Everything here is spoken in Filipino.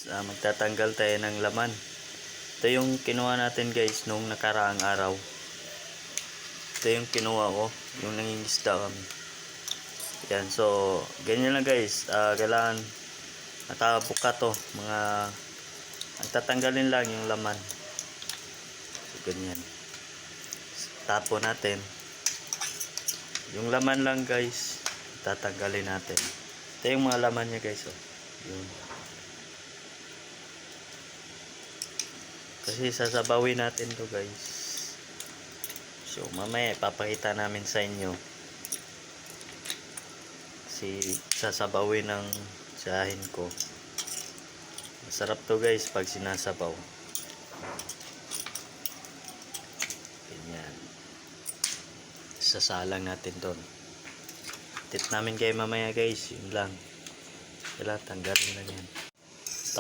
Magtatanggal tayo ng laman. Ito yung kinuha natin guys nung nakaraang araw. Ito yung kinuha ko, yung nangingisda kami. Yan, so ganyan lang guys. Kailangan nakabuka to, mga tatanggalin lang yung laman. So ganyan. Tapo natin yung laman lang guys, tatanggalin natin. Ito yung mga laman niya guys, oh. Yun. Kasi sasabawin natin to guys. So mamaya ipapakita namin sa inyo. Kasi sasabawin ng sahin ko. Masarap to guys pag sinasabaw. Ganyan. Sasalang natin to. Tip namin kayo mamaya guys, yun lang. Kailangan tanggalin lang yan.